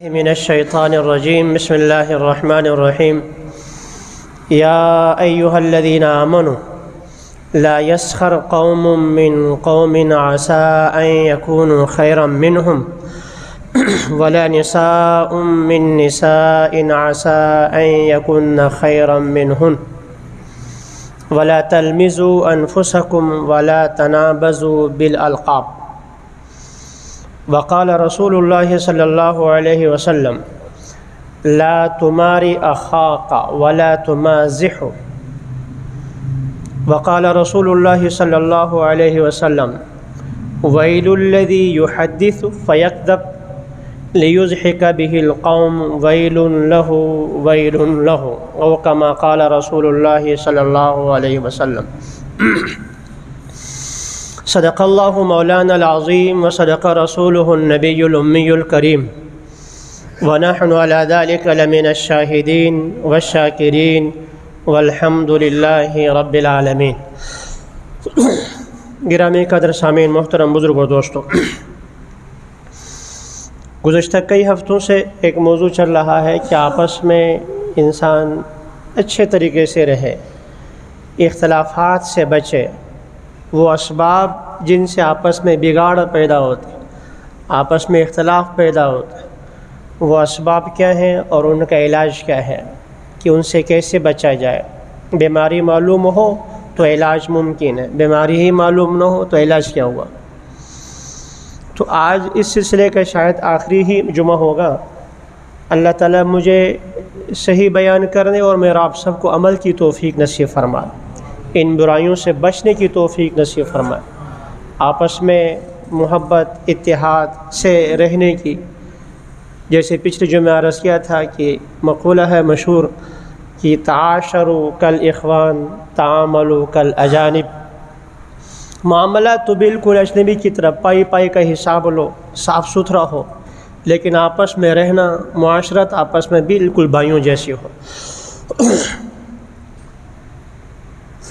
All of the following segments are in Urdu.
من الشيطان الرجيم بسم الله الرحمن الرحيم يا أيها الذين آمنوا لا يسخر قوم من قوم عسى أن يكونوا خيرا منهم ولا نساء من نساء عسى أن يكن خيرا منهن ولا تلمزوا أنفسكم ولا تنابزوا بالألقاب وقال رسول الله صلى الله عليه وسلم لا تماري أخاك ولا تمازحه وقال رسول الله صلى الله عليه وسلم ويل الذي يحدث فيكذب ليضحك به القوم ويل له أو كما قال رسول الله صلى الله عليه وسلم صدق الله مولانا العظيم وصدق رسوله النبي الأمي الكريم ونحن على ذلك لمن الشاهدين والشاكرين والحمد لله رب العالمین۔ گرامی قدر سامعین، محترم بزرگ اور دوستوں، گزشتہ کئی ہفتوں سے ایک موضوع چل رہا ہے کہ آپس میں انسان اچھے طریقے سے رہے، اختلافات سے بچے۔ وہ اسباب جن سے آپس میں بگاڑ پیدا ہوتے، آپس میں اختلاف پیدا ہوتے، وہ اسباب کیا ہیں اور ان کا علاج کیا ہے کہ ان سے کیسے بچا جائے۔ بیماری معلوم ہو تو علاج ممکن ہے، بیماری ہی معلوم نہ ہو تو علاج کیا ہوا۔ تو آج اس سلسلے کا شاید آخری ہی جمعہ ہوگا۔ اللہ تعالیٰ مجھے صحیح بیان کرنے اور میرا آپ سب کو عمل کی توفیق نصیب فرمائے، ان برائیوں سے بچنے کی توفیق نصیب فرمائے، آپس میں محبت اتحاد سے رہنے کی۔ جیسے پچھلے جمعہ عرض کیا تھا کہ مقولہ ہے مشہور کہ تعاشروا کالاخوان تعاملوا کالاجانب، معاملہ تو بالکل اجنبی کی طرح پائی پائی کا حساب لو، صاف ستھرا ہو، لیکن آپس میں رہنا، معاشرت آپس میں بالکل بھائیوں جیسی ہو۔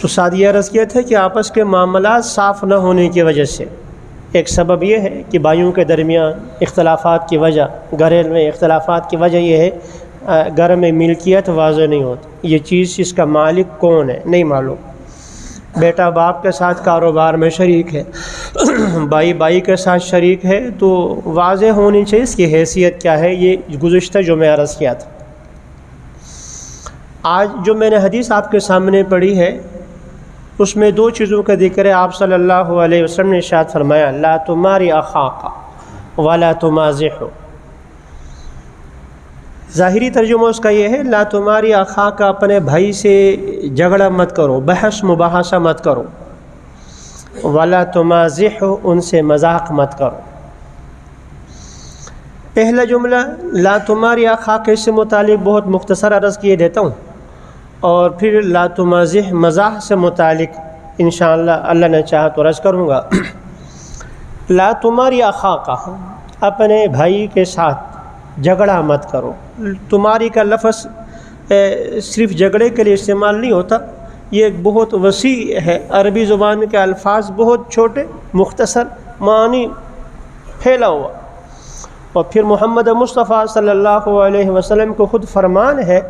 تو ساتھ یہ عرض کیا تھا کہ آپس کے معاملات صاف نہ ہونے کی وجہ سے ایک سبب یہ ہے کہ بھائیوں کے درمیان اختلافات کی وجہ، گھریلو میں اختلافات کی وجہ یہ ہے گھر میں ملکیت واضح نہیں ہوتی، یہ چیز اس کا مالک کون ہے نہیں معلوم۔ بیٹا باپ کے ساتھ کاروبار میں شریک ہے، بھائی بھائی کے ساتھ شریک ہے، تو واضح ہونی چاہیے اس کی حیثیت کیا ہے۔ یہ گزشتہ جو میں عرض کیا تھا۔ آج جو میں نے حدیث آپ کے سامنے پڑھی ہے اس میں دو چیزوں کا ذکر ہے۔ آپ صلی اللہ علیہ وسلم نے ارشاد فرمایا لا تماری اخاک ولا تمازحه۔ ظاہری ترجمہ اس کا یہ ہے لا تماری اخاک، اپنے بھائی سے جھگڑا مت کرو، بحث مباحثہ مت کرو، ولا تمازحه، ان سے مذاق مت کرو۔ پہلا جملہ لا تماری اخاک سے متعلق بہت مختصر عرض کیے دیتا ہوں، اور پھر لا تمازح مزاح سے متعلق انشاءاللہ اللہ نے چاہا تو عرض کروں گا۔ لا تماری اخاک، اپنے بھائی کے ساتھ جھگڑا مت کرو۔ تمہاری کا لفظ صرف جھگڑے کے لیے استعمال نہیں ہوتا، یہ ایک بہت وسیع ہے۔ عربی زبان کے الفاظ بہت چھوٹے مختصر، معنی پھیلا ہوا، اور پھر محمد مصطفیٰ صلی اللہ علیہ وسلم کو خود فرمان ہے،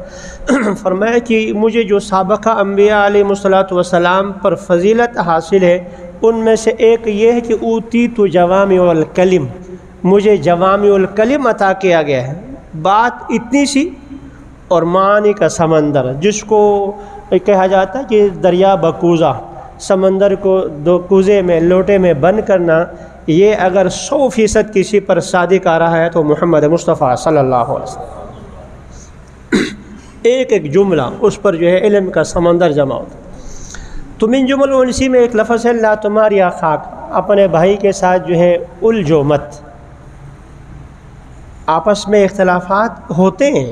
فرمایا کہ مجھے جو سابقہ انبیاء علیہ الصلوۃ والسلام پر فضیلت حاصل ہے ان میں سے ایک یہ ہے کہ اوتیت جوامع الکلم، مجھے جوامع الکلم عطا کیا گیا ہے۔ بات اتنی سی اور معنی کا سمندر، جس کو کہا جاتا ہے کہ دریا بکوزہ، سمندر کو دو کوزے میں لوٹے میں بند کرنا، یہ اگر 100% کسی پر صادق آ رہا ہے تو محمد مصطفیٰ صلی اللہ علیہ وسلم، ایک ایک جملہ اس پر جو ہے علم کا سمندر جمع ہوتا۔ تو من جمل انسی میں ایک لفظ ہے لا تماری اخاک، اپنے بھائی کے ساتھ جو ہے الجھو مت۔ آپس میں اختلافات ہوتے ہیں،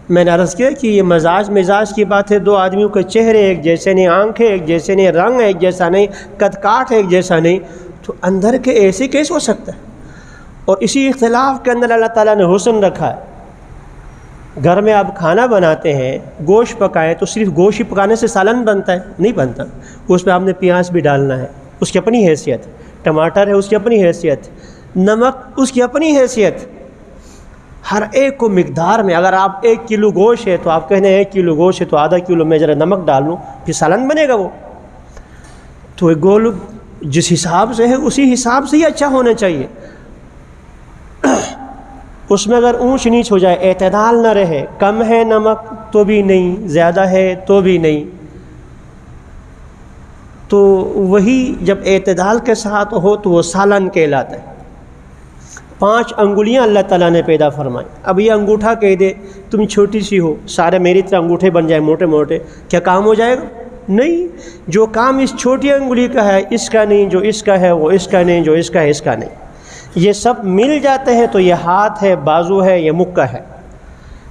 میں نے عرض کیا کہ یہ مزاج کی بات ہے، دو آدمیوں کے چہرے ایک جیسے نہیں، آنکھیں ایک جیسے نہیں، رنگ ایک جیسا نہیں، قد کاٹ ایک جیسا نہیں، تو اندر کے ایسے کیسے ہو سکتا ہے؟ اور اسی اختلاف کے اندر اللہ تعالیٰ نے حسن رکھا ہے۔ گھر میں آپ کھانا بناتے ہیں، گوشت پکائیں تو صرف گوشت ہی پکانے سے سالن بنتا ہے؟ نہیں بنتا، اس میں آپ نے پیاز بھی ڈالنا ہے، اس کی اپنی حیثیت، ٹماٹر ہے اس کی اپنی حیثیت، نمک اس کی اپنی حیثیت، ہر ایک کو مقدار میں. اگر آپ 1 کلو گوشت ہے تو آپ کہنے 1 کلو گوشت ہے تو آدھا کلو میں ذرا نمک ڈال لوں, پھر سالن بنے گا وہ. تو گول جس حساب سے ہے اسی حساب سے ہی اچھا ہونا چاہیے. اس میں اگر اونچ نیچ ہو جائے, اعتدال نہ رہے, کم ہے نمک تو بھی نہیں, زیادہ ہے تو بھی نہیں, تو وہی جب اعتدال کے ساتھ ہو تو وہ سالن کہلاتا ہے. 5 انگلیاں اللہ تعالیٰ نے پیدا فرمائی. اب یہ انگوٹھا کہہ دے تم چھوٹی سی ہو, سارے میری طرح انگوٹھے بن جائیں موٹے موٹے, کیا کام ہو جائے گا؟ نہیں. جو کام اس چھوٹی انگلی کا ہے اس کا نہیں, جو اس کا ہے وہ اس کا نہیں, جو اس کا ہے اس کا نہیں. یہ سب مل جاتے ہیں تو یہ ہاتھ ہے, بازو ہے, یہ مکہ ہے.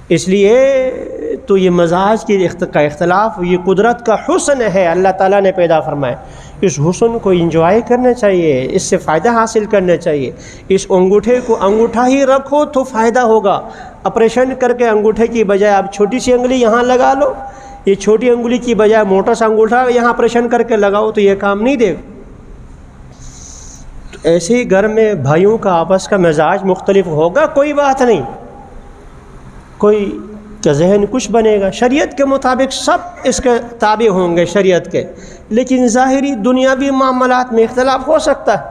اس لیے تو یہ مزاج کا اختلاف یہ قدرت کا حسن ہے, اللہ تعالیٰ نے پیدا فرمایا. اس حسن کو انجوائے کرنا چاہیے, اس سے فائدہ حاصل کرنا چاہیے. اس انگوٹھے کو انگوٹھا ہی رکھو تو فائدہ ہوگا. آپریشن کر کے انگوٹھے کی بجائے آپ چھوٹی سی انگلی یہاں لگا لو, یہ چھوٹی انگلی کی بجائے موٹا سا انگوٹھا یہاں آپریشن کر کے لگاؤ تو یہ کام نہیں دے گا. ایسے ہی گھر میں بھائیوں کا آپس کا مزاج مختلف ہوگا, کوئی بات نہیں, کوئی کا ذہن کچھ بنے گا, شریعت کے مطابق سب اس کے تابع ہوں گے شریعت کے, لیکن ظاہری دنیاوی معاملات میں اختلاف ہو سکتا ہے.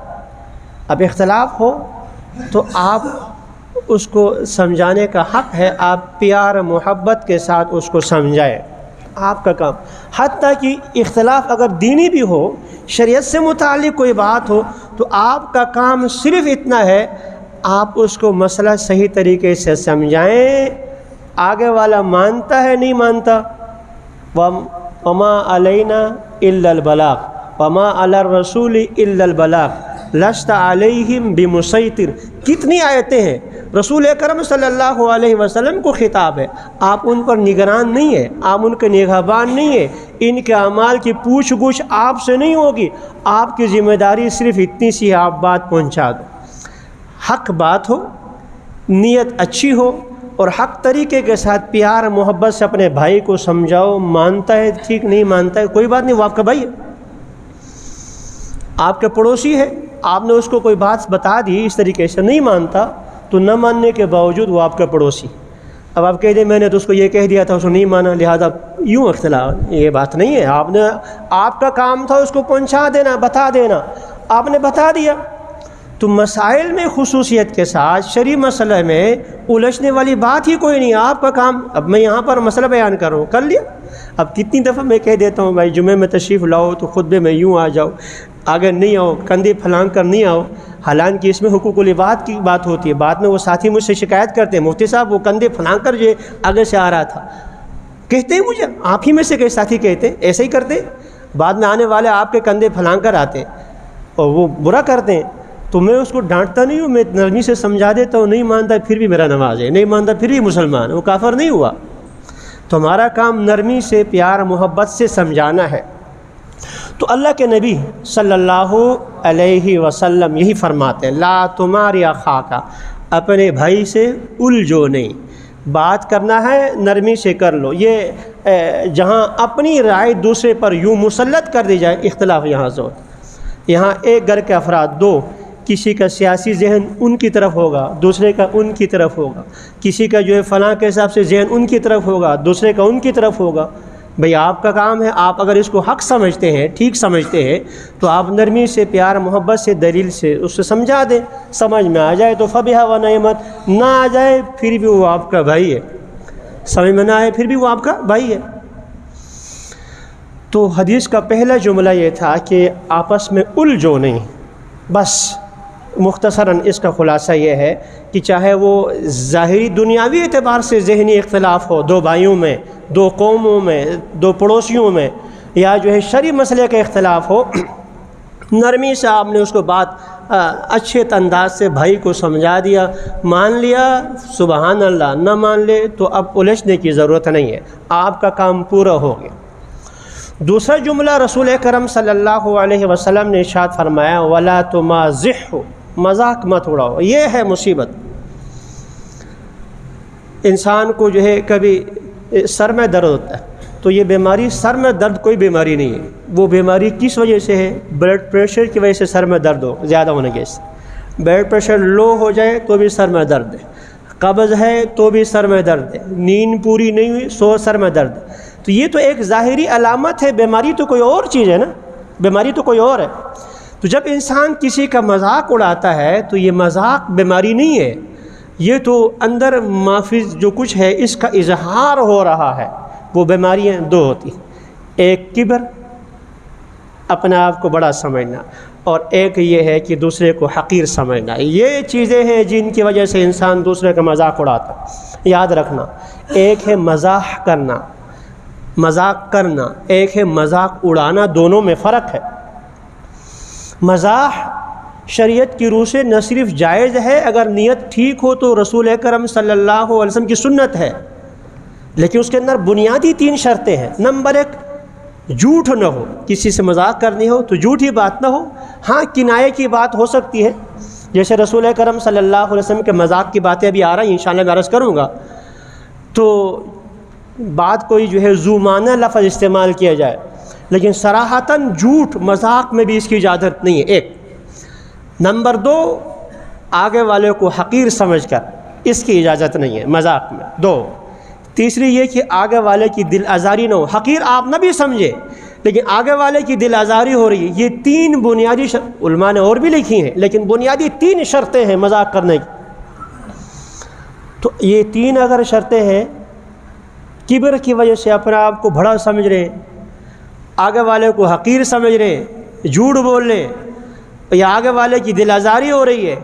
اب اختلاف ہو تو آپ اس کو سمجھانے کا حق ہے, آپ پیار محبت کے ساتھ اس کو سمجھائیں, آپ کا کام. حتیٰ کہ اختلاف اگر دینی بھی ہو, شریعت سے متعلق کوئی بات ہو, تو آپ کا کام صرف اتنا ہے آپ اس کو مسئلہ صحیح طریقے سے سمجھائیں. آگے والا مانتا ہے نہیں مانتا, وما علینا الا البلاغ وما علی الرسول الا البلاغ لست علیہم بمسیطر. کتنی آیتیں ہیں, رسول اکرم صلی اللہ علیہ وسلم کو خطاب ہے. آپ ان پر نگران نہیں ہے, آپ ان کے نگہبان نہیں ہے, ان کے اعمال کی پوچھ گچھ آپ سے نہیں ہوگی. آپ کی ذمہ داری صرف اتنی سی ہے, آپ بات پہنچا دو. حق بات ہو, نیت اچھی ہو, اور حق طریقے کے ساتھ پیار محبت سے اپنے بھائی کو سمجھاؤ. مانتا ہے ٹھیک, نہیں مانتا ہے کوئی بات نہیں, وہ آپ کا بھائی ہے, آپ کا پڑوسی ہے. آپ نے اس کو کوئی بات بتا دی اس طریقے سے, نہیں مانتا, تو نہ ماننے کے باوجود وہ آپ کا پڑوسی. اب آپ کہہ دیں میں نے تو اس کو یہ کہہ دیا تھا, اس کو نہیں مانا, لہذا یوں اختلاف, یہ بات نہیں ہے. آپ کا کام تھا اس کو پہنچا دینا, بتا دینا, آپ نے بتا دیا. تو مسائل میں خصوصیت کے ساتھ شرعی مسئلہ میں الجھنے والی بات ہی کوئی نہیں, آپ کا کام. اب میں یہاں پر مسئلہ بیان کر رہا ہوں, کر لیا. اب کتنی دفعہ میں کہہ دیتا ہوں بھائی جمعے میں تشریف لاؤ تو خطبے میں یوں آ جاؤ, آگے نہیں آؤ, کندھے پھلانگ کر نہیں آؤ. حالانکہ اس میں حقوق العباد کی بات ہوتی ہے. بعد میں وہ ساتھی مجھ سے شکایت کرتے ہیں, مفتی صاحب وہ کندھے پھلانگ کر جو آگے سے آ رہا تھا. کہتے ہیں مجھے, آپ ہی میں سے کئی ساتھی کہتے ہیں ایسے ہی کرتے, بعد میں آنے والے آپ کے کندھے پھلانگ کر آتے ہیں اور وہ برا کرتے ہیں. تو میں اس کو ڈانٹتا نہیں ہوں, میں نرمی سے سمجھا دیتا ہوں. نہیں مانتا پھر بھی میرا نماز ہے, نہیں مانتا پھر بھی مسلمان, وہ کافر نہیں ہوا. تو ہمارا کام نرمی سے پیار محبت سے سمجھانا ہے. تو اللہ کے نبی صلی اللہ علیہ وسلم یہی فرماتے ہیں, لا تماری اخاکا, اپنے بھائی سے الجھو نہیں. بات کرنا ہے نرمی سے کر لو. یہ جہاں اپنی رائے دوسرے پر یوں مسلط کر دی جائے, اختلاف یہاں سے ہوتا. یہاں ایک گھر کے افراد دو, کسی کا سیاسی ذہن ان کی طرف ہوگا, دوسرے کا ان کی طرف ہوگا. کسی کا جو ہے فلاں کے حساب سے ذہن ان کی طرف ہوگا, دوسرے کا ان کی طرف ہوگا. بھئی آپ کا کام ہے, آپ اگر اس کو حق سمجھتے ہیں, ٹھیک سمجھتے ہیں, تو آپ نرمی سے پیار محبت سے دلیل سے اس سے سمجھا دیں. سمجھ میں آ جائے تو فبہا و نعمت, نہ آ جائے پھر بھی وہ آپ کا بھائی ہے. سمجھ میں نہ آئے پھر بھی وہ آپ کا بھائی ہے. تو حدیث کا پہلا جملہ یہ تھا کہ آپس میں الجھو نہیں. بس مختصراً اس کا خلاصہ یہ ہے کہ چاہے وہ ظاہری دنیاوی اعتبار سے ذہنی اختلاف ہو, دو بھائیوں میں, دو قوموں میں, دو پڑوسیوں میں, یا جو ہے شرعی مسئلے کا اختلاف ہو, نرمی سے آپ نے اس کو بات اچھے انداز سے بھائی کو سمجھا دیا, مان لیا سبحان اللہ, نہ مان لے تو اب الجھنے کی ضرورت نہیں ہے, آپ کا کام پورا ہو گیا. دوسرا جملہ رسول اکرم صلی اللہ علیہ وسلم نے ارشاد فرمایا, ولا تمازحوا, مذاق مت اڑاؤ. یہ ہے مصیبت. انسان کو جو ہے کبھی سر میں درد ہوتا ہے, تو یہ بیماری سر میں درد کوئی بیماری نہیں ہے. وہ بیماری کس وجہ سے ہے؟ بلڈ پریشر کی وجہ سے سر میں درد ہو, زیادہ ہونے کے سے. بلڈ پریشر لو ہو جائے تو بھی سر میں درد ہے, قبض ہے تو بھی سر میں درد ہے، نیند پوری نہیں ہوئی سو سر میں درد ہے۔ تو یہ تو ایک ظاہری علامت ہے، بیماری تو کوئی اور چیز ہے نا، بیماری تو کوئی اور ہے۔ تو جب انسان کسی کا مذاق اڑاتا ہے تو یہ مذاق بیماری نہیں ہے، یہ تو اندر مافز جو کچھ ہے اس کا اظہار ہو رہا ہے۔ وہ بیماریاں دو ہوتی ہیں، ایک کبر، اپنے آپ کو بڑا سمجھنا، اور ایک یہ ہے کہ دوسرے کو حقیر سمجھنا۔ یہ چیزیں ہیں جن کی وجہ سے انسان دوسرے کا مذاق اڑاتا ہے۔ یاد رکھنا، ایک ہے مزاح کرنا، مذاق کرنا، ایک ہے مذاق اڑانا، دونوں میں فرق ہے۔ مزاح شریعت کی روح سے نہ صرف جائز ہے، اگر نیت ٹھیک ہو تو رسول اکرم صلی اللہ علیہ وسلم کی سنت ہے، لیکن اس کے اندر بنیادی 3 شرطیں ہیں۔ نمبر 1، جھوٹ نہ ہو، کسی سے مذاق کرنی ہو تو جھوٹی بات نہ ہو۔ ہاں کنایے کی بات ہو سکتی ہے، جیسے رسول اکرم صلی اللہ علیہ وسلم کے مذاق کی باتیں ابھی آ رہی ہیں، انشاءاللہ میں عرض کروں گا، تو بات کوئی جو ہے ذو معنی لفظ استعمال کیا جائے، لیکن صراحتاً جھوٹ مذاق میں بھی اس کی اجازت نہیں ہے، ایک۔ نمبر 2، آگے والے کو حقیر سمجھ کر اس کی اجازت نہیں ہے مذاق میں، 2۔ تیسری یہ کہ آگے والے کی دل آزاری نہ ہو، حقیر آپ نہ بھی سمجھے لیکن آگے والے کی دل آزاری ہو رہی ہے۔ یہ 3 بنیادی علماء نے اور بھی لکھی ہیں، لیکن بنیادی 3 شرطیں ہیں مذاق کرنے کی۔ تو یہ 3 اگر شرطیں ہیں، کبر کی وجہ سے اپنے آپ کو بڑا سمجھ رہے ہیں، آگے والے کو حقیر سمجھ رہے ہیں، جھوٹ بول رہے ہیں، یا آگے والے کی دل آزاری ہو رہی ہے،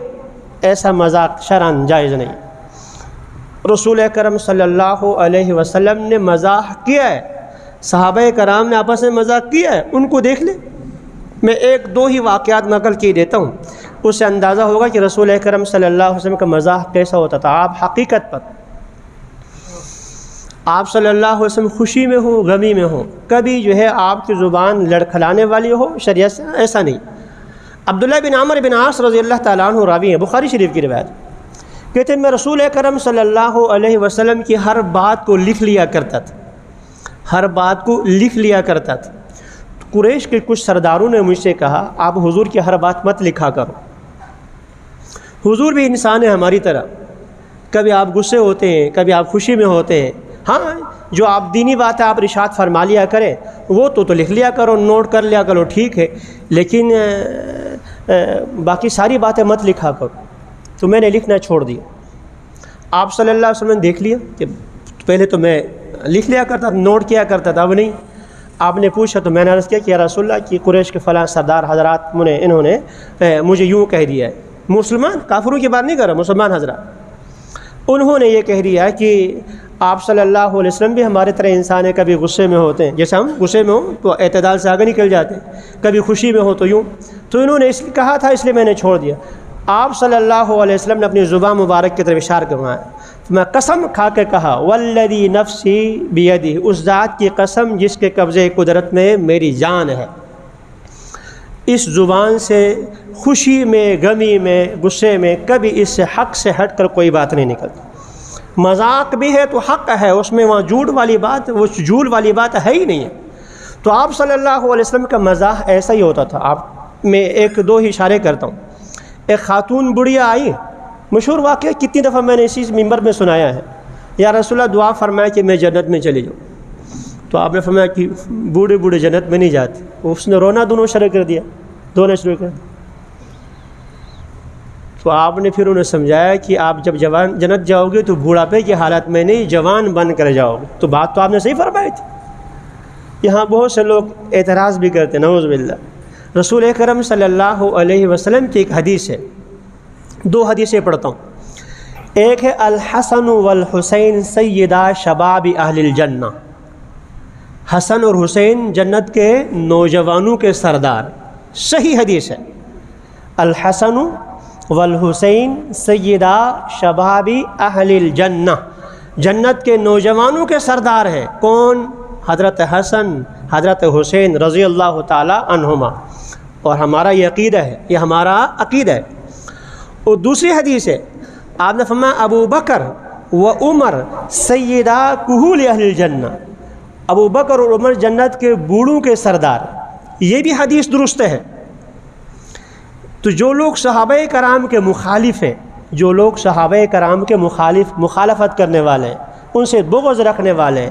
ایسا مذاق شرعاً جائز نہیں۔ رسول اکرم صلی اللہ علیہ وسلم نے مزاح کیا ہے، صحابہ کرام نے آپس میں مذاق کیا ہے، ان کو دیکھ لیں۔ میں 1-2 ہی واقعات نقل کیے دیتا ہوں، اس سے اندازہ ہوگا کہ رسول اکرم صلی اللہ علیہ وسلم کا مزاح کیسا ہوتا تھا۔ آپ حقیقت پر، آپ صلی اللہ علیہ وسلم خوشی میں ہو غمی میں ہو، کبھی جو ہے آپ کی زبان لڑکھلانے والی ہو شریعت سے، ایسا نہیں۔ عبداللہ بن عمرو بن عاص رضی اللہ تعالیٰ عنہ راوی ہیں، بخاری شریف کی روایت، کہتے ہیں میں رسول اکرم صلی اللہ علیہ وسلم کی ہر بات کو لکھ لیا کرتا تھا، ہر بات کو لکھ لیا کرتا تھا۔ قریش کے کچھ سرداروں نے مجھ سے کہا آپ حضور کی ہر بات مت لکھا کرو، حضور بھی انسان ہے ہماری طرح، کبھی آپ غصے ہوتے ہیں، کبھی آپ خوشی میں ہوتے ہیں، ہاں جو آپ دینی بات ہے آپ ارشاد فرما لیا کریں، وہ تو لکھ لیا کرو، نوٹ کر لیا کرو، ٹھیک ہے، لیکن باقی ساری باتیں مت لکھا کرو۔ تو میں نے لکھنا چھوڑ دیا۔ آپ صلی اللہ علیہ وسلم نے دیکھ لیا کہ پہلے تو میں لکھ لیا کرتا تھا، نوٹ کیا کرتا تھا، اب نہیں۔ آپ نے پوچھا تو میں نے عرض کیا کہ یا رسول اللہ کی قریش کے فلاں سردار حضرات انہوں نے مجھے یوں کہہ دیا ہے، مسلمان، کافروں کی بات نہیں کر رہا، مسلمان حضرات، انہوں نے یہ کہہ دیا کہ آپ صلی اللہ علیہ وسلم بھی ہمارے طرح انسان ہے، کبھی غصے میں ہوتے ہیں، جیسے ہم غصے میں ہوں تو اعتدال سے آگے نکل جاتے ہیں، کبھی خوشی میں ہو تو یوں۔ تو انہوں نے اس لیے کہا تھا، اس لیے میں نے چھوڑ دیا۔ آپ صلی اللہ علیہ وسلم نے اپنی زبان مبارک کی طرف اشارہ کروایا، میں قسم کھا کے کہا والذی نفسی بیدہ، اس ذات کی قسم جس کے قبضے قدرت میں میری جان ہے، اس زبان سے خوشی میں، غمی میں، غصے میں کبھی اس سے حق سے ہٹ کر کوئی بات نہیں نکلتی۔ مذاق بھی ہے تو حق ہے، اس میں وہاں جھوٹ والی بات، وہ جھول والی بات ہے ہی نہیں ہے۔ تو آپ صلی اللہ علیہ وسلم کا مزاح ایسا ہی ہوتا تھا۔ آپ میں 1-2 ہی اشارے کرتا ہوں۔ ایک خاتون بڑھیا آئی، مشہور واقعہ، کتنی دفعہ میں نے اسی ممبر میں سنایا ہے، یا رسول اللہ دعا فرمایا کہ میں جنت میں چلی جاؤں، تو آپ نے فرمایا کہ بوڑھے بوڑھے جنت میں نہیں جاتے۔ اس نے رونا دونوں شروع کر دیا، دونوں شروع کر دیا۔ تو آپ نے پھر انہیں سمجھایا کہ آپ جب جوان جنت جاؤ گے تو بوڑھاپے کی حالت میں نہیں، جوان بن کر جاؤ گے۔ تو بات تو آپ نے صحیح فرمائی تھی۔ یہاں بہت سے لوگ اعتراض بھی کرتے ہیں، نعوذ باللہ۔ رسول اکرم صلی اللہ علیہ وسلم کی ایک حدیث ہے، 2 حدیثیں پڑھتا ہوں۔ ایک ہے الحسن والحسین سیدا شباب اہل الجنہ، حسن اور حسین جنت کے نوجوانوں کے سردار، صحیح حدیث ہے۔ الحسن والحسین سیدا شباب اہل الجنہ، جنت کے نوجوانوں کے سردار ہیں۔ کون؟ حضرت حسن، حضرت حسین رضی اللہ تعالی عنہما۔ اور ہمارا یہ عقیدہ ہے، یہ ہمارا عقیدہ ہے۔ اور دوسری حدیث ہے، آپ نے فرمایا ابو بکر و عمر سیدا کہول اہل الجنہ، ابو بکر اور عمر جنت کے بوڑھوں کے سردار۔ یہ بھی حدیث درست ہے۔ تو جو لوگ صحابہ کرام کے مخالف ہیں، جو لوگ صحابہ کرام کے مخالفت کرنے والے ہیں، ان سے بغض رکھنے والے ہیں،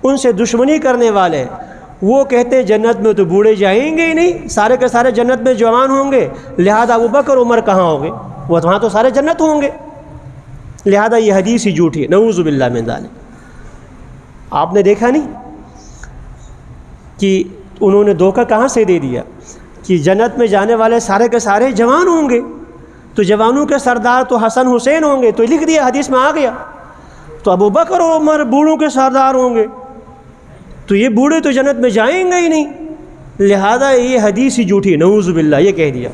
ان سے دشمنی کرنے والے ہیں، وہ کہتے ہیں جنت میں تو بوڑھے جائیں گے ہی نہیں، سارے کے سارے جنت میں جوان ہوں گے، لہذا ابوبکر عمر کہاں ہوں گے، وہ وہاں تو سارے جنت ہوں گے، لہذا یہ حدیث ہی جھوٹی ہے، نعوذ باللہ من ذالک۔ آپ نے دیکھا نہیں کہ انہوں نے دھوکہ کہاں سے دے دیا کہ جنت میں جانے والے سارے کے سارے جوان ہوں گے، تو جوانوں کے سردار تو حسن حسین ہوں گے، تو لکھ دیا حدیث میں آ گیا، تو ابوبکر اور عمر بوڑھوں کے سردار ہوں گے، تو یہ بوڑھے تو جنت میں جائیں گے ہی نہیں، لہذا یہ حدیث ہی جھوٹی، نعوذ باللہ، یہ کہہ دیا۔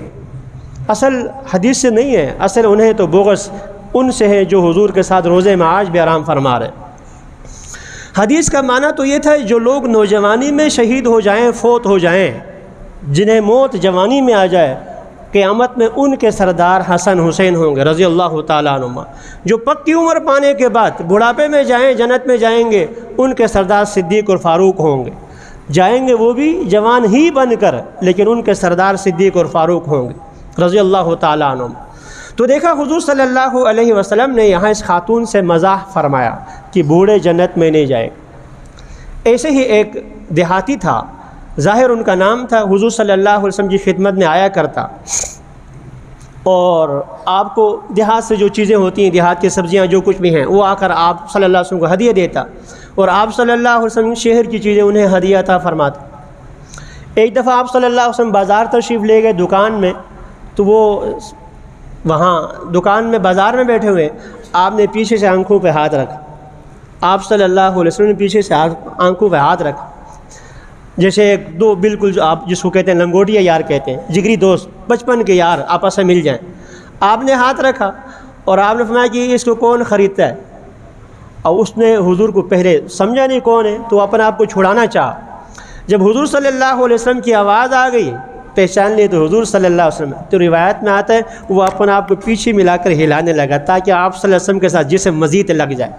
اصل حدیث سے نہیں ہے، اصل انہیں تو بغض ان سے ہے جو حضور کے ساتھ روزے معاش بھی آرام فرما رہے۔ حدیث کا معنی تو یہ تھا جو لوگ نوجوانی میں شہید ہو جائیں، فوت ہو جائیں، جنہیں موت جوانی میں آ جائے، قیامت میں ان کے سردار حسن حسین ہوں گے رضی اللہ تعالیٰ عنہما۔ جو پکی عمر پانے کے بعد بڑھاپے میں جائیں، جنت میں جائیں گے، ان کے سردار صدیق اور فاروق ہوں گے، جائیں گے وہ بھی جوان ہی بن کر، لیکن ان کے سردار صدیق اور فاروق ہوں گے رضی اللہ تعالیٰ عنہما۔ تو دیکھا حضور صلی اللہ علیہ وسلم نے یہاں اس خاتون سے مزاح فرمایا کہ بوڑھے جنت میں نہیں جائیں۔ ایسے ہی ایک دیہاتی تھا، ظاہر ان کا نام تھا، حضور صلی اللہ علیہ وسلم کی خدمت میں آیا کرتا، اور آپ کو دیہات سے جو چیزیں ہوتی ہیں، دیہات کی سبزیاں جو کچھ بھی ہیں، وہ آ کر آپ صلی اللہ علیہ وسلم کو ہدیہ دیتا، اور آپ صلی اللہ علیہ وسلم شہر کی چیزیں انہیں ہدیہ عطا فرماتا۔ ایک دفعہ آپ صلی اللہ علیہ وسلم بازار تشریف لے گئے دکان میں، تو وہ وہاں دکان میں بازار میں بیٹھے ہوئے، آپ نے پیچھے سے آنکھوں پہ ہاتھ رکھا، آپ صلی اللہ علیہ وسلم نے پیچھے سے آنکھوں پہ ہاتھ رکھا، جیسے ایک دو بالکل جو آپ جس کو کہتے ہیں لنگوٹیا یار کہتے ہیں، جگری دوست، بچپن کے یار آپس میں مل جائیں، آپ نے ہاتھ رکھا اور آپ نے فرمایا کہ اس کو کون خریدتا ہے، اور اس نے حضور کو پہلے سمجھا نہیں کون ہے، تو اپنے آپ کو چھڑانا چاہا۔ جب حضور صلی اللہ علیہ وسلم کی آواز آ گئی، پہچان لیے تو حضور صلی اللہ علیہ وسلم، تو روایت میں آتا ہے وہ اپنے آپ کو پیچھے ملا کر ہلانے لگا تاکہ آپ صلی اللہ علیہ وسلم کے ساتھ جسم مزید لگ جائے۔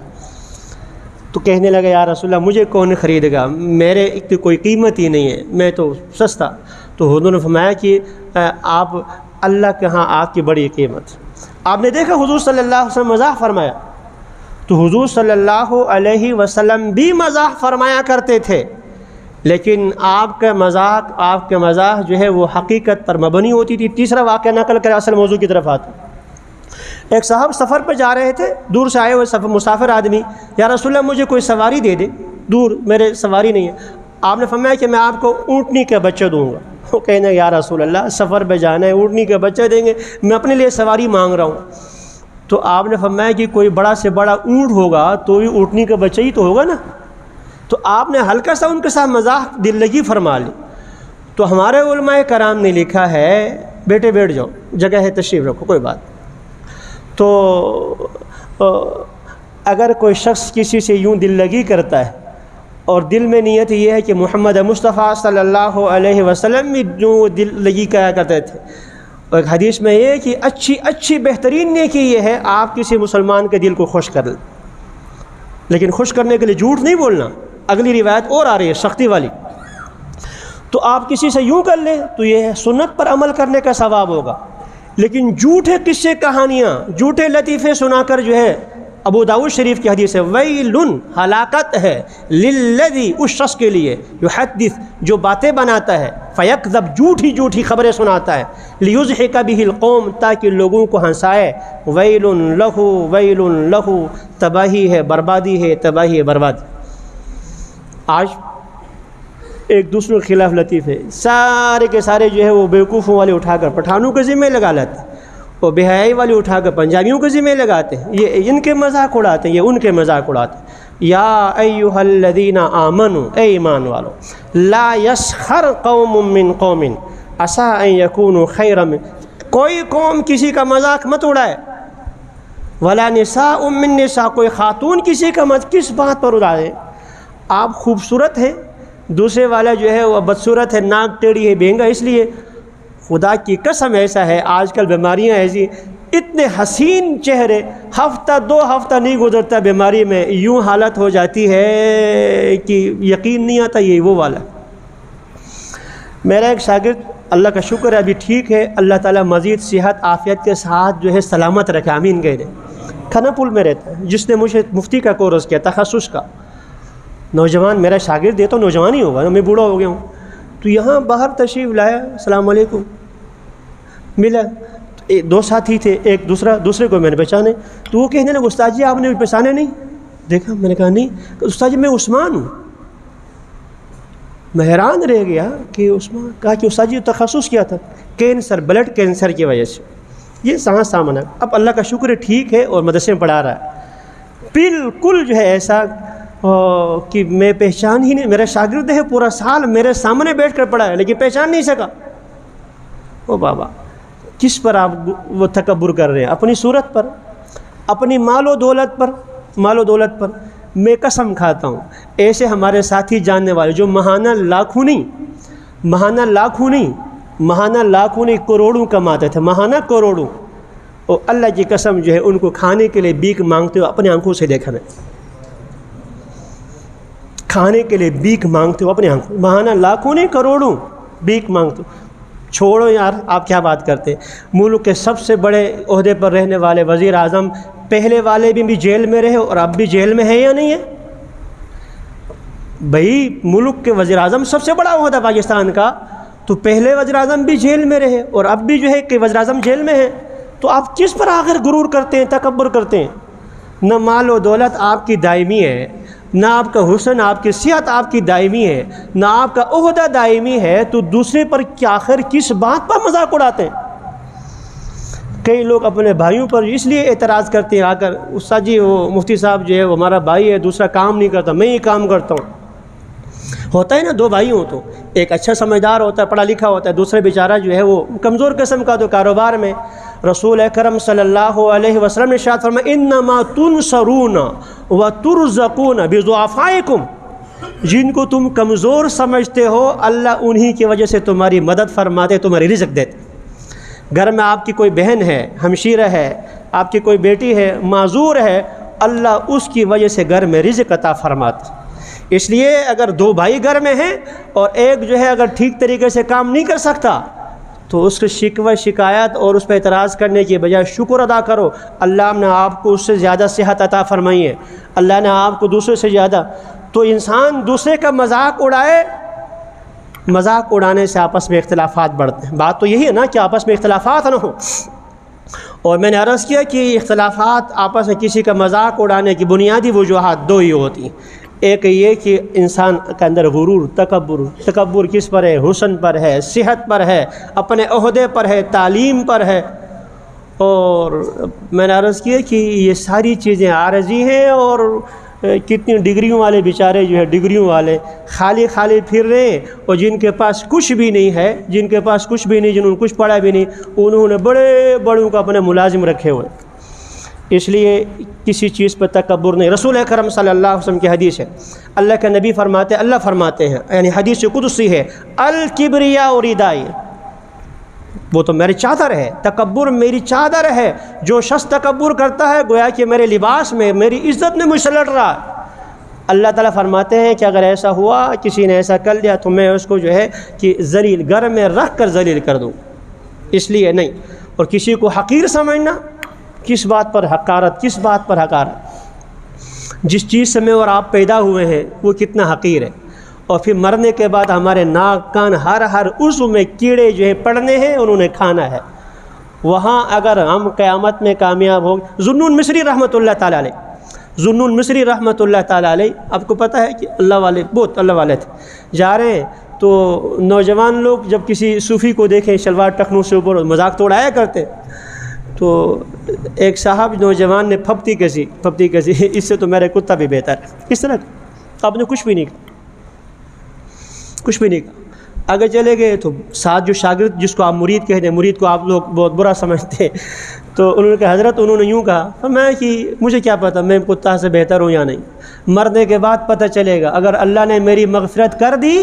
تو کہنے لگا یا رسول اللہ مجھے کون خرید گا، میرے تو کوئی قیمت ہی نہیں ہے، میں تو سستا۔ تو حضور نے فرمایا کہ آپ اللہ کے ہاں آپ کی بڑی قیمت۔ آپ نے دیکھا حضور صلی اللہ علیہ وسلم مزاح فرمایا، تو حضور صلی اللہ علیہ وسلم بھی مزاح فرمایا کرتے تھے، لیکن آپ کا مزاح جو ہے وہ حقیقت پر مبنی ہوتی تھی۔ تیسرا واقعہ نقل کر اصل موضوع کی طرف آتا۔ ایک صاحب سفر پہ جا رہے تھے، دور سے آئے ہوئے مسافر آدمی، یا رسول اللہ مجھے کوئی سواری دے دے، دور میرے سواری نہیں ہے۔ آپ نے فرمایا کہ میں آپ کو اونٹنی کا بچہ دوں گا۔ وہ کہنے یا رسول اللہ سفر پہ جانا ہے، اونٹنی کا بچہ دیں گے، میں اپنے لیے سواری مانگ رہا ہوں۔ تو آپ نے فرمایا کہ کوئی بڑا سے بڑا اونٹ ہوگا تو بھی اونٹنی کا بچہ ہی تو ہوگا نا۔ تو آپ نے ہلکا سا ان کے ساتھ مزاح دل لگی فرما لی۔ تو ہمارے علماء کرام نے لکھا ہے، بیٹے بیٹھ جاؤ، جگہ ہے تشریف رکھو، کوئی بات۔ تو اگر کوئی شخص کسی سے یوں دل لگی کرتا ہے اور دل میں نیت یہ ہے کہ محمد مصطفیٰ صلی اللہ علیہ وسلم بھی جو دل لگی کیا کرتے تھے، اور ایک حدیث میں یہ ہے کہ اچھی بہترین نیکی یہ ہے آپ کسی مسلمان کے دل کو خوش کر لیں، لیکن خوش کرنے کے لیے جھوٹ نہیں بولنا۔ اگلی روایت اور آ رہی ہے سختی والی، تو آپ کسی سے یوں کر لیں تو یہ سنت پر عمل کرنے کا ثواب ہوگا، لیکن جھوٹے قصے کہانیاں، جھوٹے لطیفے سنا کر جو ہے، ابو داؤد شریف کی حدیث ہے، ویل ہلاکت ہے للذی، اس شخص کے لیے یحدث جو باتیں بناتا ہے، فیکذب جھوٹی خبریں سناتا ہے، لیضحک بہ القوم تاکہ لوگوں کو ہنسائے، ویل لہ تباہی ہے، بربادی ہے، تباہی ہے، بربادی۔ آج ایک دوسرے کے خلاف لطیفے سارے کے سارے جو ہے وہ بیوقوفوں والے اٹھا کر پٹھانوں کے ذمہ لگا لیتے ہیں، اور بے حیائی والے اٹھا کر پنجابیوں کے ذمہ لگاتے ہیں، یہ ان کے مذاق اڑاتے ہیں، یہ ان کے مذاق اڑاتے ہیں۔ یا ایھا الذین آمنوا، اے ایمان والو، لا یسخر قوم من قوم عسى ان یکونوا خیرا من، کوئی قوم کسی کا مذاق مت اڑائے، ولا نساء من نساء، کوئی خاتون کسی کا کس بات پر اڑائے؟ آپ خوبصورت ہیں، دوسرے والا جو ہے وہ بدصورت ہے، ناک ٹیڑھی ہے، بہنگا، اس لیے خدا کی قسم ایسا ہے آج کل بیماریاں ایسی، اتنے حسین چہرے، ہفتہ دو ہفتہ نہیں گزرتا بیماری میں یوں حالت ہو جاتی ہے کہ یقین نہیں آتا یہ وہ والا۔ میرا ایک شاگرد اللہ کا شکر ہے ابھی ٹھیک ہے، اللہ تعالیٰ مزید صحت عافیت کے ساتھ جو ہے سلامت رکھے، آمین کہہ دیں۔ کھانا پل میں رہتا ہے، جس نے مجھے مفتی کا کورس کیا تخصص کا، نوجوان میرا شاگرد ہے تو نوجوان ہی ہوگا، میں بوڑھا ہو گیا ہوں، تو یہاں باہر تشریف لایا، السلام علیکم ملا، دو ساتھی تھے، ایک دوسرے کو میں نے پہچانے، تو وہ کہنے لگا استاد جی آپ نے پہچانے نہیں؟ دیکھا، میں نے کہا نہیں، استاد جی میں عثمان ہوں۔ میں حیران رہ گیا کہ عثمان، کہا کہ استاد جی تخصص کیا تھا؟ کینسر، بلڈ کینسر کی وجہ سے یہ سامنا۔ اب اللہ کا شکر ہے ٹھیک ہے اور مدرسے میں پڑھا رہا ہے، بالکل جو ہے ایسا کہ میں پہچان ہی نہیں، میرا شاگرد ہے، پورا سال میرے سامنے بیٹھ کر پڑھا ہے لیکن پہچان نہیں سکا۔ او بابا، کس پر آپ وہ تکبر کر رہے ہیں؟ اپنی صورت پر، اپنی مال و دولت پر۔ میں قسم کھاتا ہوں ایسے ہمارے ساتھی جاننے والے جو ماہانہ لاکھوں نہیں کروڑوں کماتے تھے، ماہانہ کروڑوں، اور اللہ کی قسم جو ہے ان کو کھانے کے لیے بھیک مانگتے ہوئے اپنے آنکھوں سے دیکھا میں، کھانے کے لیے بھیک مانگتے ہوئے اپنے آنکھوں، ماہانہ لاکھوں نہیں کروڑوں بھیک مانگتے ہوئے۔ چھوڑو یار، آپ کیا بات کرتے ہیں؟ ملک کے سب سے بڑے عہدے پر رہنے والے وزیر اعظم، پہلے والے بھی جیل میں رہے اور اب بھی جیل میں ہے یا نہیں ہے؟ بھائی ملک کے وزیر اعظم سب سے بڑا عہدہ پاکستان کا، تو پہلے وزیر اعظم بھی جیل میں رہے اور اب بھی جو ہے کہ وزیر اعظم جیل میں ہے، تو آپ کس پر آخر غرور کرتے ہیں، تکبر کرتے ہیں؟ نہ مال و دولت آپ کی دائمی ہے، نہ آپ کا حسن، آپ کی صحت آپ کی دائمی ہے، نہ آپ کا عہدہ دائمی ہے، تو دوسرے پر کیا آخر کس بات پر مذاق اڑاتے ہیں؟ کئی لوگ اپنے بھائیوں پر اس لیے اعتراض کرتے ہیں آ کر، استاد جی وہ مفتی صاحب جو ہے وہ ہمارا بھائی ہے، دوسرا کام نہیں کرتا، میں ہی کام کرتا ہوں۔ ہوتا ہے نا، دو بھائی ہوں تو ایک اچھا سمجھدار ہوتا ہے، پڑھا لکھا ہوتا ہے، دوسرا بیچارہ جو ہے وہ کمزور قسم کا، تو کاروبار میں رسول اکرم صلی اللہ علیہ وسلم نے ارشاد فرمایا انما تنصرون وترزقون بضعفائکم، جن کو تم کمزور سمجھتے ہو اللہ انہی کی وجہ سے تمہاری مدد فرماتے، تمہاری رزق دیتے۔ گھر میں آپ کی کوئی بہن ہے، ہمشیرہ ہے، آپ کی کوئی بیٹی ہے، معذور ہے، اللہ اس کی وجہ سے گھر میں رزق عطا فرماتے۔ اس لیے اگر دو بھائی گھر میں ہیں اور ایک جو ہے اگر ٹھیک طریقے سے کام نہیں کر سکتا تو اس کے شکوہ شکایت اور اس پہ اعتراض کرنے کی بجائے شکر ادا کرو، اللہ نے آپ کو اس سے زیادہ صحت عطا فرمائی ہے، اللہ نے آپ کو دوسرے سے زیادہ۔ تو انسان دوسرے کا مذاق اڑائے، مذاق اڑانے سے آپس میں اختلافات بڑھتے ہیں۔ بات تو یہی ہے نا کہ آپس میں اختلافات نہ ہوں، اور میں نے عرض کیا کہ اختلافات آپس میں کسی کا مذاق اڑانے کی بنیادی وجوہات دو ہی ہوتی ہیں، ایک یہ کہ انسان کے اندر غرور، تکبر کس پر ہے؟ حسن پر ہے، صحت پر ہے، اپنے عہدے پر ہے، تعلیم پر ہے، اور میں نے عرض کیا کہ یہ ساری چیزیں عارضی ہیں، اور کتنی ڈگریوں والے بیچارے جو ہے ڈگریوں والے خالی پھر رہے ہیں، اور جن کے پاس کچھ بھی نہیں ہے، جنہوں نے کچھ پڑھا بھی نہیں، انہوں نے بڑے بڑوں کو اپنے ملازم رکھے ہوئے۔ اس لیے کسی چیز پر تکبر نہیں۔ رسول اکرم صلی اللہ علیہ وسلم کی حدیث ہے، اللہ کے نبی فرماتے، اللہ فرماتے ہیں، یعنی حدیث قدسی ہے، الکبریاء ردائی، وہ تو میری چادر ہے، تکبر میری چادر ہے، جو شخص تکبر کرتا ہے گویا کہ میرے لباس میں، میری عزت میں مجھ سے لڑ رہا ہے۔ اللہ تعالیٰ فرماتے ہیں کہ اگر ایسا ہوا، کسی نے ایسا کر لیا، تو میں اس کو جو ہے کہ ذلیل، گھر میں رکھ کر ذلیل کر دوں، اس لیے نہیں۔ اور کسی کو حقیر سمجھنا، کس بات پر حقارت، جس چیز سے میں اور آپ پیدا ہوئے ہیں وہ کتنا حقیر ہے، اور پھر مرنے کے بعد ہمارے ناک کان ہر عضو میں کیڑے جو ہے پڑنے ہیں، انہوں نے کھانا ہے، وہاں اگر ہم قیامت میں کامیاب ہو۔ ذوالنون مصری رحمۃ اللہ تعالیٰ علیہ، آپ کو پتہ ہے کہ بہت اللہ والے تھے، جا رہے ہیں تو نوجوان لوگ جب کسی صوفی کو دیکھیں شلوار ٹخنوں سے اوپر مذاق تو اڑایا کرتے، تو ایک صاحب نوجوان نے پھپتی کسی، اس سے تو میرا کتا بھی بہتر ہے، اس طرح آپ نے کچھ بھی نہیں کہا، آگے چلے گئے تو ساتھ جو شاگرد جس کو آپ مرید کہتے ہیں، مرید کو آپ لوگ بہت برا سمجھتے ہیں، تو انہوں نے کہا حضرت، انہوں نے یوں کہا، میں کہ مجھے کیا پتہ میں کتا سے بہتر ہوں یا نہیں، مرنے کے بعد پتہ چلے گا، اگر اللہ نے میری مغفرت کر دی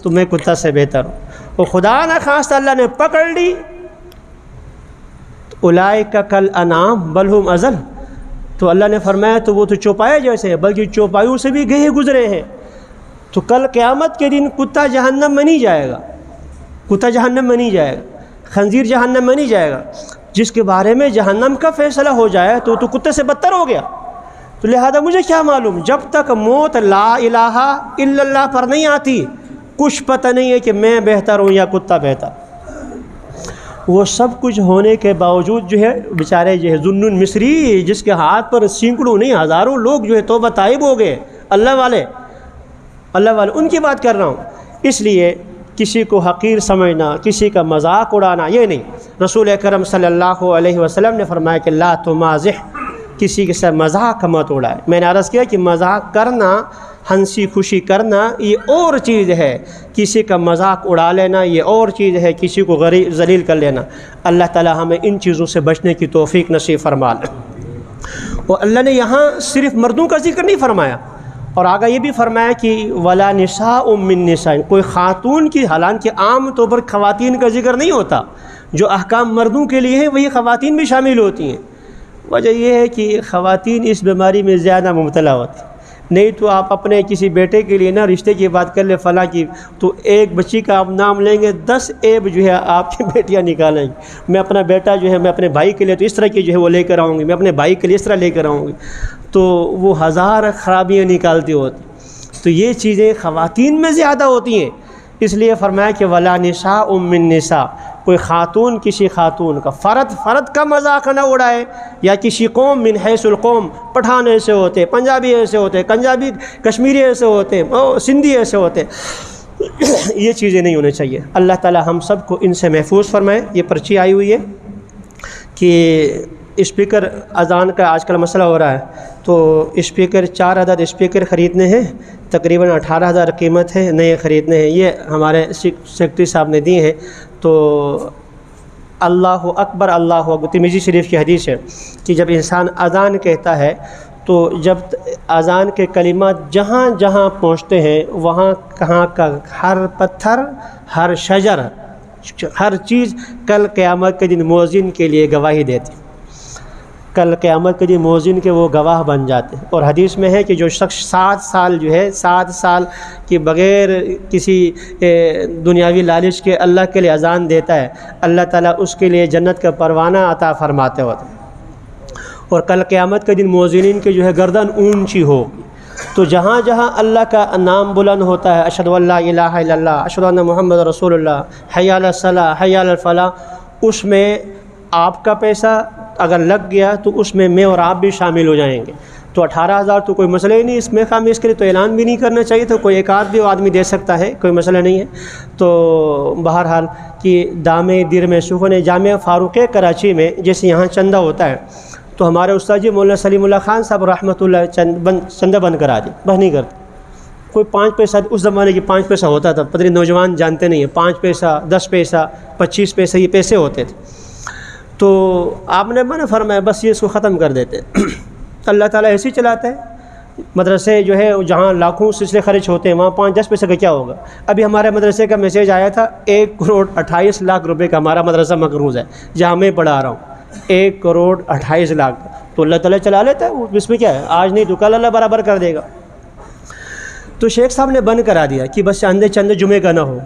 تو میں کتا سے بہتر ہوں، اور خدا نہ خواستہ اللہ نے پکڑ لی، اولئک کالانعام بل ہم اضل، تو اللہ نے فرمایا تو وہ تو چوپائے جیسے ہیں، بلکہ چوپایوں سے بھی گئے گزرے ہیں، تو کل قیامت کے دن کتا جہنم میں نہیں جائے گا، کتا جہنم میں نہیں جائے گا، خنزیر جہنم میں نہیں جائے گا۔ جس کے بارے میں جہنم کا فیصلہ ہو جائے تو کتے سے بدتر ہو گیا۔ تو لہذا مجھے کیا معلوم، جب تک موت لا الہ الا اللہ پر نہیں آتی کچھ پتہ نہیں ہے کہ میں بہتر ہوں یا کتا بہتر۔ وہ سب کچھ ہونے کے باوجود جو ہے بیچارے جو ہے ذوالنون مصری، جس کے ہاتھ پر سینکڑوں نہیں ہزاروں لوگ جو ہے توبہ طائب ہو گئے، اللہ والے ان کی بات کر رہا ہوں۔ اس لیے کسی کو حقیر سمجھنا، کسی کا مذاق اڑانا یہ نہیں۔ رسول اکرم صلی اللہ علیہ وسلم نے فرمایا کہ لا تمازح، کسی کے ساتھ مذاق مت اڑائے۔ میں نے عرض کیا کہ مذاق کرنا، ہنسی خوشی کرنا یہ اور چیز ہے، کسی کا مذاق اڑا لینا یہ اور چیز ہے، کسی کو ذلیل کر لینا۔ اللہ تعالی ہمیں ان چیزوں سے بچنے کی توفیق نصیب فرما لے۔ اور اللہ نے یہاں صرف مردوں کا ذکر نہیں فرمایا، اور آگے یہ بھی فرمایا کہ ولا نساء من نساء، کوئی خاتون کی، حالانکہ عام طور پر خواتین کا ذکر نہیں ہوتا، جو احکام مردوں کے لیے ہیں وہی خواتین بھی شامل ہوتی ہیں۔ وجہ یہ ہے کہ خواتین اس بیماری میں زیادہ مبتلا ہوتی ہیں۔ نہیں تو آپ اپنے کسی بیٹے کے لیے نا رشتے کی بات کر لیں فلاں کی، تو ایک بچی کا آپ نام لیں گے 10 عیب جو ہے آپ کی بیٹیاں نکالیں گی۔ میں اپنا بیٹا جو ہے میں اپنے بھائی کے لیے تو اس طرح کی جو ہے وہ لے کر آؤں گی، میں اپنے بھائی کے لیے اس طرح لے کر آؤں گی، تو وہ ہزار خرابیاں نکالتی ہوتی۔ تو یہ چیزیں خواتین میں زیادہ ہوتی ہیں، اس لیے فرمایا کہ ولا نساء من نساء، کوئی خاتون کسی خاتون کا فرد کا مذاق نہ اڑائے، یا کسی قوم من حیث القوم، پٹھان ایسے ہوتے، پنجابی ایسے ہوتے، کشمیری ایسے ہوتے، سندھی ایسے ہوتے، یہ چیزیں نہیں ہونے چاہیے۔ اللہ تعالی ہم سب کو ان سے محفوظ فرمائے۔ یہ پرچی آئی ہوئی ہے کہ اسپیکر اذان کا آج کل مسئلہ ہو رہا ہے، تو اسپیکر 4 عدد اسپیکر خریدنے ہیں، تقریباً 18,000 قیمت ہے، نئے خریدنے ہیں۔ یہ ہمارے سیکرٹری صاحب نے دیے ہیں۔ تو اللہ اکبر اللہ اکبر، ترمذی شریف کی حدیث ہے کہ جب انسان اذان کہتا ہے تو جب اذان کے کلمات جہاں جہاں پہنچتے ہیں وہاں کہاں کا ہر پتھر، ہر شجر، ہر چیز کل قیامت کے دن مؤذن کے لیے گواہی دیتی۔ کل قیامت کے دن مؤذن کے وہ گواہ بن جاتے ہیں۔ اور حدیث میں ہے کہ جو شخص 7 سال جو ہے 7 سال کے بغیر کسی دنیاوی لالچ کے اللہ کے لیے اذان دیتا ہے، اللہ تعالیٰ اس کے لیے جنت کا پروانہ عطا فرماتے ہوتے ہیں۔ اور کل قیامت کے دن مؤذنین کے جو ہے گردن اونچی ہو، تو جہاں جہاں اللہ کا نام بلند ہوتا ہے، اشہد ان لا الہ الا اللہ، اشہد ان محمد رسول اللہ، حی علی الصلاۃ، حی علی الفلاح، اس میں آپ کا پیسہ اگر لگ گیا تو اس میں میں اور آپ بھی شامل ہو جائیں گے۔ تو 18,000 تو کوئی مسئلہ ہی نہیں، اس میں اس کے لیے تو اعلان بھی نہیں کرنا چاہیے، تو کوئی ایک آدھ بھی آدمی دے سکتا ہے، کوئی مسئلہ نہیں ہے۔ تو بہرحال کہ دام در میں سخن جامعہ فاروق کراچی میں جیسے یہاں چندہ ہوتا ہے، تو ہمارے استاد جی مولانا سلیم اللہ خان صاحب رحمۃ اللہ چندہ بند کرا دی، بس نہیں کرتے۔ کوئی 5 پیسہ، اس زمانے کی 5 پیسہ ہوتا تھا، پتہ نہیں نوجوان جانتے نہیں ہیں، 5 پیسہ، 10 پیسہ، 25 پیسہ یہ پیسے ہوتے تھے۔ تو آپ نے منع فرمایا بس یہ اس کو ختم کر دیتے۔ اللہ تعالیٰ ایسے ہی چلاتا ہے۔ مدرسے جو ہے جہاں لاکھوں سلسلے خرچ ہوتے ہیں وہاں 5-10 پیسے کا کیا ہوگا؟ ابھی ہمارے مدرسے کا میسیج آیا تھا 1,28,00,000 روپے کا ہمارا مدرسہ مقروض ہے، جہاں میں پڑھا رہا ہوں 1,28,00,000۔ تو اللہ تعالیٰ چلا لیتا ہے، اس میں کیا ہے، آج نہیں تو کل اللہ برابر کر دے گا۔ تو شیخ صاحب نے بند کرا دیا کہ بس چندے جمعے کا نہ ہو۔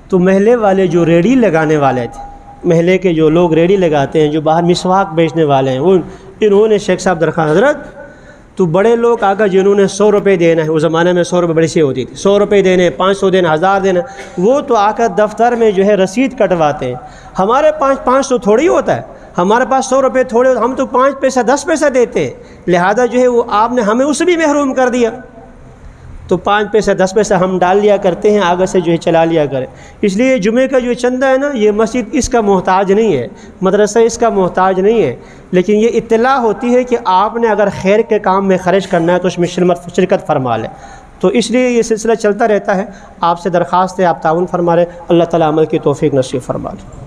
تو محلے والے جو ریڑھی لگانے والے تھے، محلے کے جو لوگ ریڑھی لگاتے ہیں، جو باہر مسواک بیچنے والے ہیں، انہوں نے شیخ صاحب درخواست، حضرت تو بڑے لوگ آ کر جنہوں نے 100 روپے دینا ہے، اس زمانے میں 100 روپے بڑی سی ہوتی تھی، 100 روپے دینے، 500 دینا، 1000 دینا، وہ تو آ کر دفتر میں جو ہے رسید کٹواتے ہیں۔ ہمارے پاس 500 تھوڑی ہوتا ہے، ہمارے پاس 100 روپے تھوڑے ہوتے، ہم تو 5 پیسہ 10 پیسہ دیتے ہیں، لہذا جو ہے وہ آپ نے ہمیں اس سے بھی محروم کر دیا۔ تو 5 پیسہ 10 پیسہ ہم ڈال لیا کرتے ہیں، آگے سے جو ہے چلا لیا کریں۔ اس لیے جمعے کا جو چندہ ہے نا، یہ مسجد اس کا محتاج نہیں ہے، مدرسہ اس کا محتاج نہیں ہے، لیکن یہ اطلاع ہوتی ہے کہ آپ نے اگر خیر کے کام میں خرچ کرنا ہے تو اس میں شرکت فرما لیں۔ تو اس لیے یہ سلسلہ چلتا رہتا ہے۔ آپ سے درخواست ہے آپ تعاون فرما لیں، اللہ تعالیٰ عمل کی توفیق نصیب فرما لیں۔